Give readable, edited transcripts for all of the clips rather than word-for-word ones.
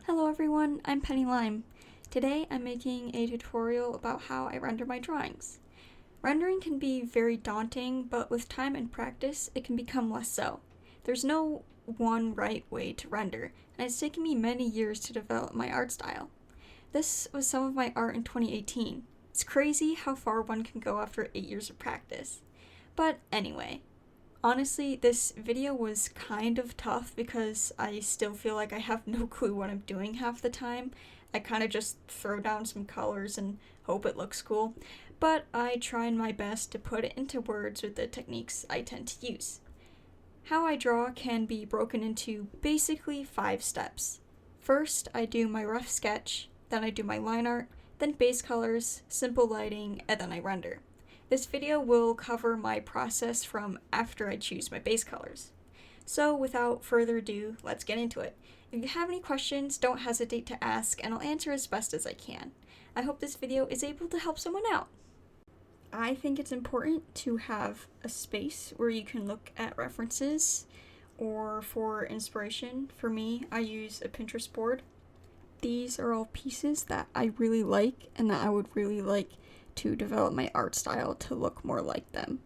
Hello everyone, I'm Penny Lime. Today I'm making a tutorial about how I render my drawings. Rendering can be very daunting, but with time and practice, it can become less so. There's no one right way to render, and it's taken me many years to develop my art style. This was some of my art in 2018. It's crazy how far one can go after 8 years of practice. But anyway, honestly, this video was kind of tough because I still feel like I have no clue what I'm doing half the time. I kind of just throw down some colors and hope it looks cool, but I try my best to put it into words with the techniques I tend to use. How I draw can be broken into basically 5 steps. First, I do my rough sketch, then I do my line art, then base colors, simple lighting, and then I render. This video will cover my process from after I choose my base colors. So without further ado, let's get into it. If you have any questions, don't hesitate to ask and I'll answer as best as I can. I hope this video is able to help someone out. I think it's important to have a space where you can look at references or for inspiration. For me, I use a Pinterest board. These are all pieces that I really like and that I would really like to develop my art style to look more like them.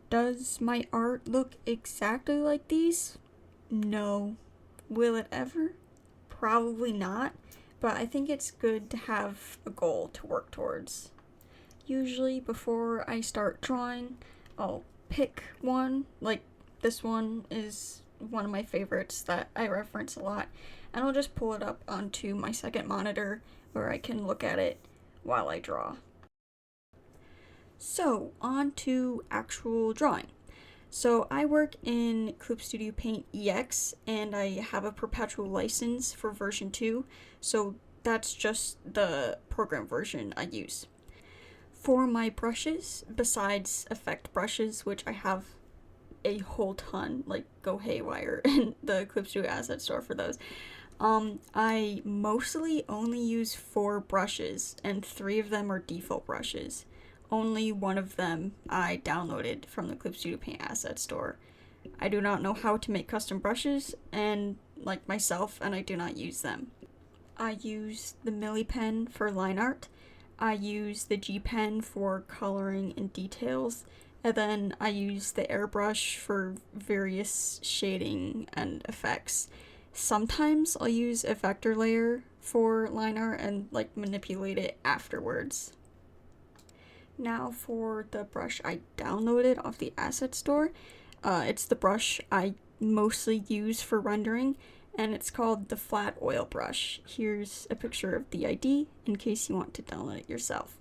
Does my art look exactly like these? No. Will it ever? Probably not, but I think it's good to have a goal to work towards. Usually before I start drawing, I'll pick one, like this one is one of my favorites that I reference a lot, and I'll just pull it up onto my second monitor where I can look at it while I draw. So, on to actual drawing. So, I work in Clip Studio Paint EX, and I have a perpetual license for version 2, so that's just the program version I use. For my brushes, besides effect brushes, which I have a whole ton, like go haywire in the Clip Studio Asset Store for those, I mostly only use 4 brushes, and 3 of them are default brushes. Only one of them I downloaded from the Clip Studio Paint Asset Store. I do not know how to make custom brushes, and like myself, and I do not use them. I use the Milli pen for line art. I use the G pen for coloring and details, and then I use the airbrush for various shading and effects. Sometimes I'll use a vector layer for line art and like manipulate it afterwards. Now for the brush I downloaded off the asset store. It's the brush I mostly use for rendering, and it's called the flat oil brush. Here's a picture of the ID in case you want to download it yourself.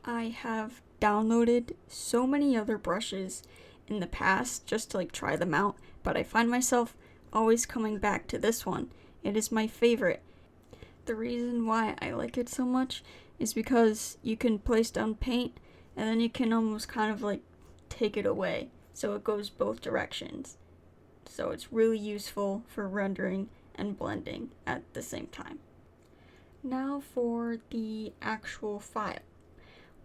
I have downloaded so many other brushes in the past just to try them out, but I find myself always coming back to this one. It is my favorite. The reason why I like it so much is because you can place down paint and then you can almost kind of take it away, so it goes both directions. So it's really useful for rendering and blending at the same time. Now for the actual file.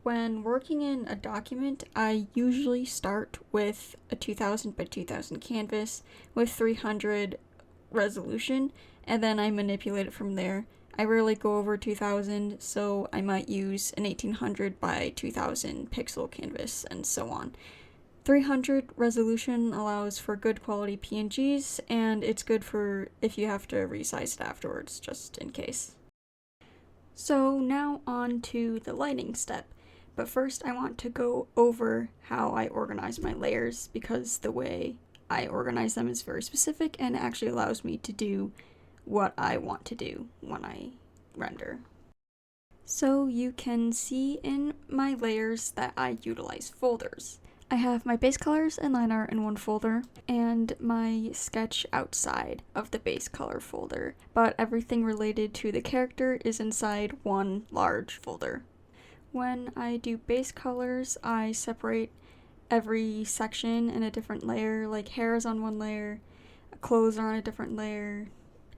When working in a document, I usually start with a 2000 by 2000 canvas with 300 resolution, and then I manipulate it from there. I rarely go over 2000, so I might use an 1800 by 2000 pixel canvas, and so on. 300 resolution allows for good quality PNGs, and it's good for if you have to resize it afterwards, just in case. So now on to the lighting step. But first I want to go over how I organize my layers, because the way I organize them is very specific and actually allows me to do what I want to do when I render. So you can see in my layers that I utilize folders. I have my base colors and line art in one folder, and my sketch outside of the base color folder, but everything related to the character is inside one large folder. When I do base colors, I separate every section in a different layer, like hair is on one layer, clothes are on a different layer,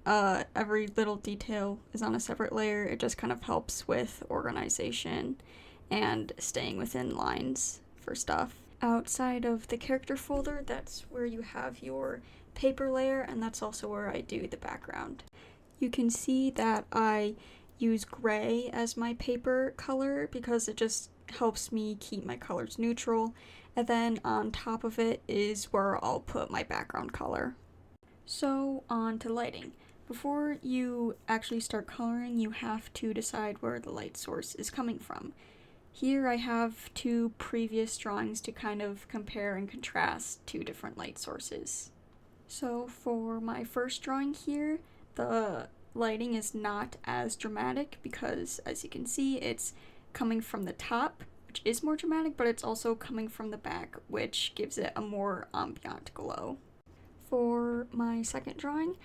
every little detail is on a separate layer. It just kind of helps with organization and staying within lines for stuff. Outside of the character folder, that's where you have your paper layer, and that's also where I do the background. You can see that I use gray as my paper color because it just helps me keep my colors neutral, and then on top of it is where I'll put my background color. So on to lighting. Before you actually start coloring, you have to decide where the light source is coming from. Here I have two previous drawings to kind of compare and contrast two different light sources. So for my first drawing here, the lighting is not as dramatic because, as you can see, it's coming from the top, which is more dramatic, but it's also coming from the back, which gives it a more ambient glow. For my second drawing,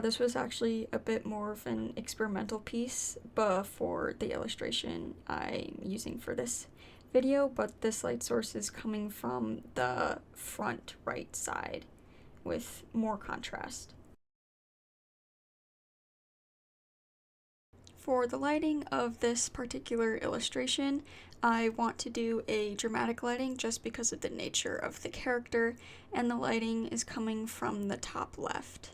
this was actually a bit more of an experimental piece, but for the illustration I'm using for this video, but this light source is coming from the front right side with more contrast. For the lighting of this particular illustration, I want to do a dramatic lighting just because of the nature of the character, and the lighting is coming from the top left.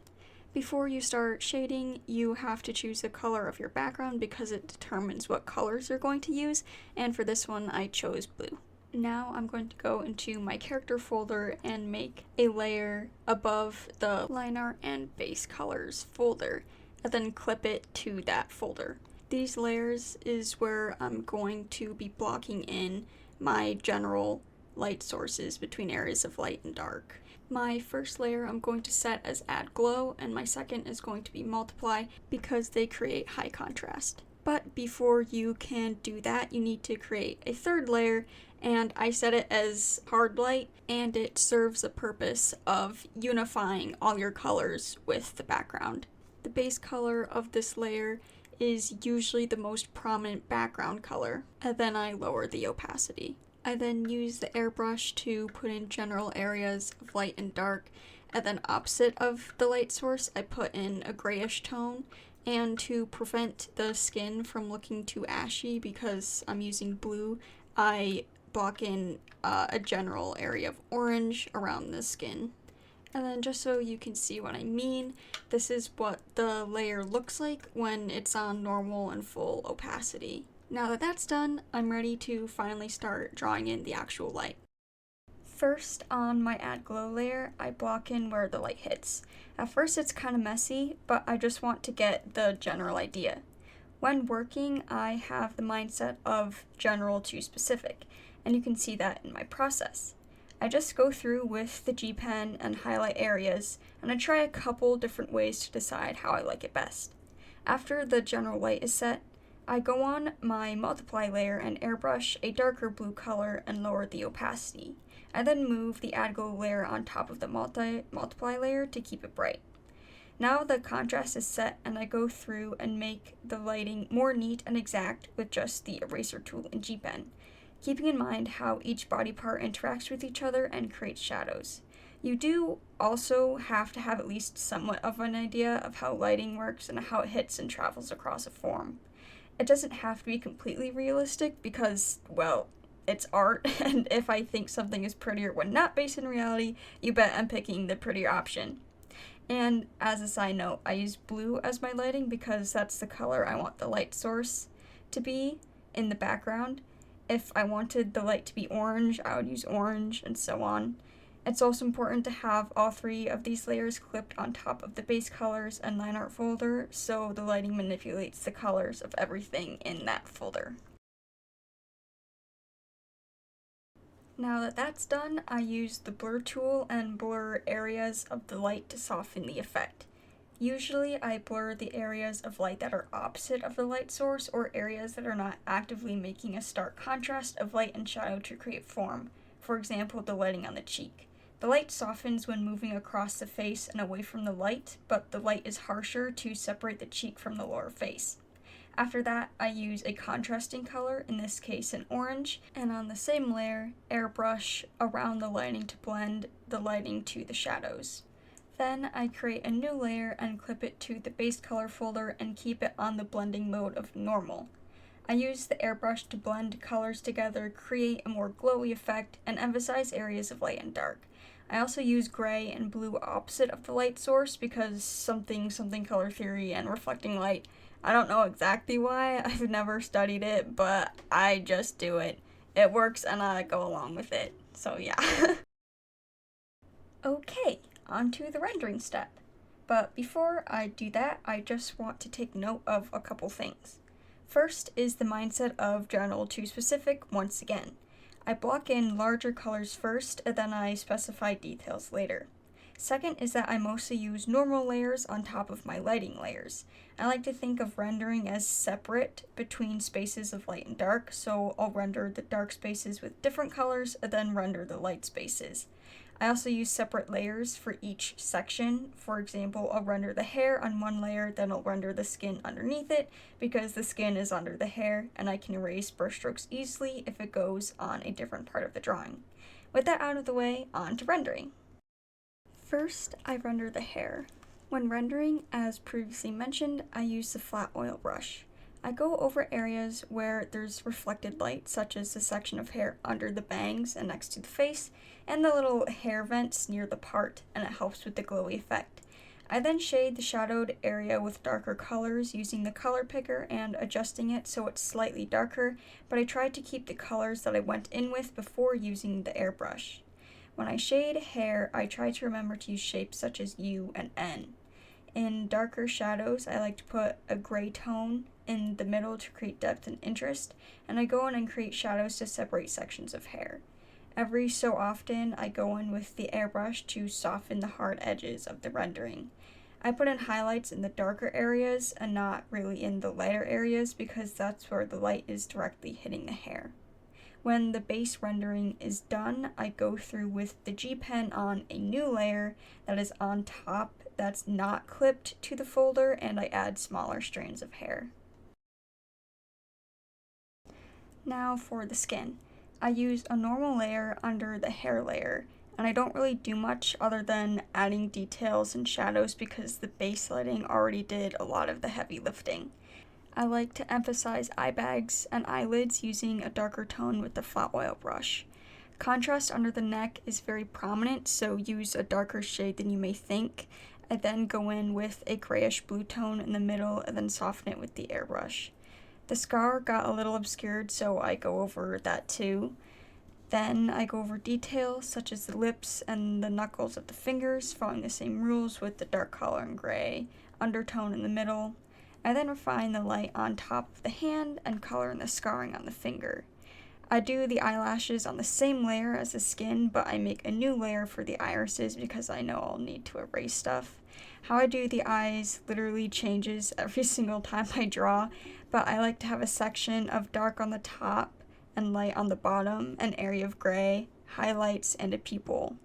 Before you start shading, you have to choose the color of your background because it determines what colors you're going to use, and for this one I chose blue. Now I'm going to go into my character folder and make a layer above the line art and base colors folder, and then clip it to that folder. These layers is where I'm going to be blocking in my general light sources between areas of light and dark. My first layer I'm going to set as add glow, and my second is going to be multiply because they create high contrast. But before you can do that, you need to create a third layer, and I set it as hard light, and it serves the purpose of unifying all your colors with the background. The base color of this layer is usually the most prominent background color, and then I lower the opacity. I then use the airbrush to put in general areas of light and dark, and then opposite of the light source I put in a grayish tone, and to prevent the skin from looking too ashy because I'm using blue, I block in a general area of orange around the skin. And then just so you can see what I mean, this is what the layer looks like when it's on normal and full opacity. Now that that's done, I'm ready to finally start drawing in the actual light. First, on my add glow layer, I block in where the light hits. At first it's kind of messy, but I just want to get the general idea. When working, I have the mindset of general to specific, and you can see that in my process. I just go through with the G pen and highlight areas, and I try a couple different ways to decide how I like it best. After the general light is set, I go on my multiply layer and airbrush a darker blue color and lower the opacity. I then move the add glow layer on top of the multiply layer to keep it bright. Now the contrast is set, and I go through and make the lighting more neat and exact with just the eraser tool and G pen, keeping in mind how each body part interacts with each other and creates shadows. You do also have to have at least somewhat of an idea of how lighting works and how it hits and travels across a form. It doesn't have to be completely realistic because, well, it's art, and if I think something is prettier when not based in reality, you bet I'm picking the prettier option. And as a side note, I use blue as my lighting because that's the color I want the light source to be in the background. If I wanted the light to be orange, I would use orange, and so on. It's also important to have all three of these layers clipped on top of the base colors and line art folder, so the lighting manipulates the colors of everything in that folder. Now that that's done, I use the blur tool and blur areas of the light to soften the effect. Usually I blur the areas of light that are opposite of the light source, or areas that are not actively making a stark contrast of light and shadow to create form, for example the lighting on the cheek. The light softens when moving across the face and away from the light, but the light is harsher to separate the cheek from the lower face. After that, I use a contrasting color, in this case an orange, and on the same layer, airbrush around the lighting to blend the lighting to the shadows. Then I create a new layer and clip it to the base color folder and keep it on the blending mode of normal. I use the airbrush to blend colors together, create a more glowy effect, and emphasize areas of light and dark. I also use gray and blue opposite of the light source because something color theory and reflecting light. I don't know exactly why, I've never studied it, but I just do it. It works and I go along with it, so yeah. Okay, on to the rendering step. But before I do that, I just want to take note of a couple things. First is the mindset of general to specific once again. I block in larger colors first, and then I specify details later. Second is that I mostly use normal layers on top of my lighting layers. I like to think of rendering as separate between spaces of light and dark, so I'll render the dark spaces with different colors and then render the light spaces. I also use separate layers for each section. For example, I'll render the hair on one layer, then I'll render the skin underneath it because the skin is under the hair and I can erase brushstrokes easily if it goes on a different part of the drawing. With that out of the way, on to rendering. First, I render the hair. When rendering, as previously mentioned, I use the flat oil brush. I go over areas where there's reflected light, such as the section of hair under the bangs and next to the face, and the little hair vents near the part, and it helps with the glowy effect. I then shade the shadowed area with darker colors using the color picker and adjusting it so it's slightly darker, but I tried to keep the colors that I went in with before using the airbrush. When I shade hair, I try to remember to use shapes such as U and N. In darker shadows, I like to put a gray tone in the middle to create depth and interest, and I go in and create shadows to separate sections of hair. Every so often, I go in with the airbrush to soften the hard edges of the rendering. I put in highlights in the darker areas and not really in the lighter areas because that's where the light is directly hitting the hair. When the base rendering is done, I go through with the G pen on a new layer that is on top that's not clipped to the folder, and I add smaller strands of hair. Now for the skin. I use a normal layer under the hair layer, and I don't really do much other than adding details and shadows because the base lighting already did a lot of the heavy lifting. I like to emphasize eye bags and eyelids using a darker tone with the flat oil brush. Contrast under the neck is very prominent, so use a darker shade than you may think. I then go in with a grayish blue tone in the middle and then soften it with the airbrush. The scar got a little obscured, so I go over that too. Then I go over details such as the lips and the knuckles of the fingers, following the same rules with the dark color and gray undertone in the middle. I then refine the light on top of the hand and color in the scarring on the finger. I do the eyelashes on the same layer as the skin, but I make a new layer for the irises because I know I'll need to erase stuff. How I do the eyes literally changes every single time I draw, but I like to have a section of dark on the top and light on the bottom, an area of gray, highlights, and a pupil.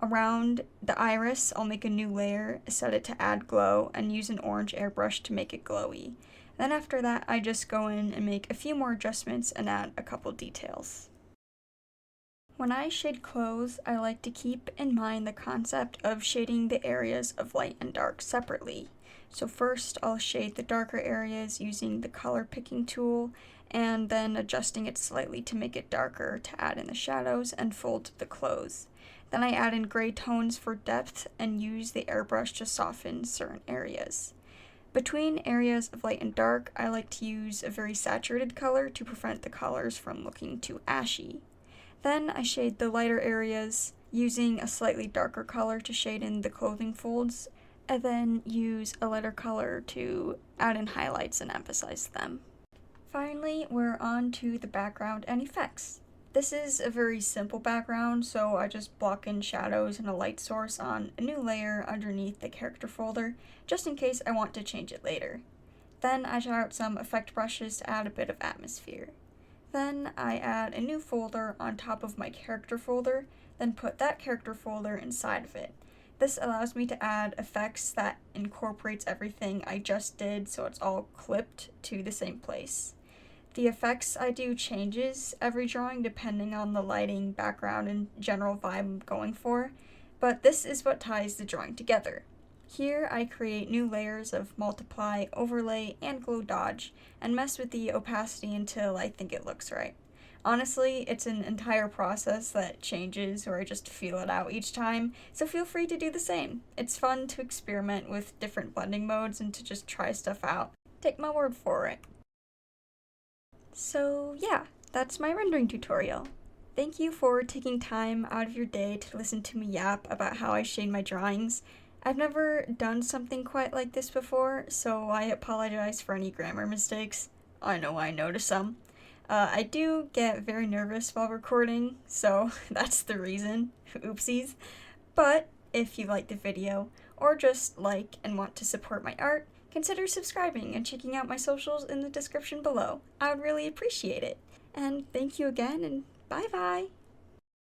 Around the iris, I'll make a new layer, set it to add glow, and use an orange airbrush to make it glowy. Then after that, I just go in and make a few more adjustments and add a couple details. When I shade clothes, I like to keep in mind the concept of shading the areas of light and dark separately. So first, I'll shade the darker areas using the color picking tool, and then adjusting it slightly to make it darker to add in the shadows and fold the clothes. Then I add in gray tones for depth and use the airbrush to soften certain areas. Between areas of light and dark, I like to use a very saturated color to prevent the colors from looking too ashy. Then I shade the lighter areas using a slightly darker color to shade in the clothing folds, and then use a lighter color to add in highlights and emphasize them. Finally, we're on to the background and effects. This is a very simple background, so I just block in shadows and a light source on a new layer underneath the character folder, just in case I want to change it later. Then I try out some effect brushes to add a bit of atmosphere. Then I add a new folder on top of my character folder, then put that character folder inside of it. This allows me to add effects that incorporates everything I just did, so it's all clipped to the same place. The effects I do changes every drawing depending on the lighting, background, and general vibe I'm going for, but this is what ties the drawing together. Here I create new layers of multiply, overlay, and glow dodge, and mess with the opacity until I think it looks right. Honestly, it's an entire process that changes or I just feel it out each time, so feel free to do the same. It's fun to experiment with different blending modes and to just try stuff out. Take my word for it. So yeah, that's my rendering tutorial. Thank you for taking time out of your day to listen to me yap about how I shade my drawings. I've never done something quite like this before, so I apologize for any grammar mistakes. I know I noticed some. I do get very nervous while recording, so that's the reason. Oopsies. But if you like the video, or just like and want to support my art, consider subscribing and checking out my socials in the description below. I would really appreciate it. And thank you again, and bye bye!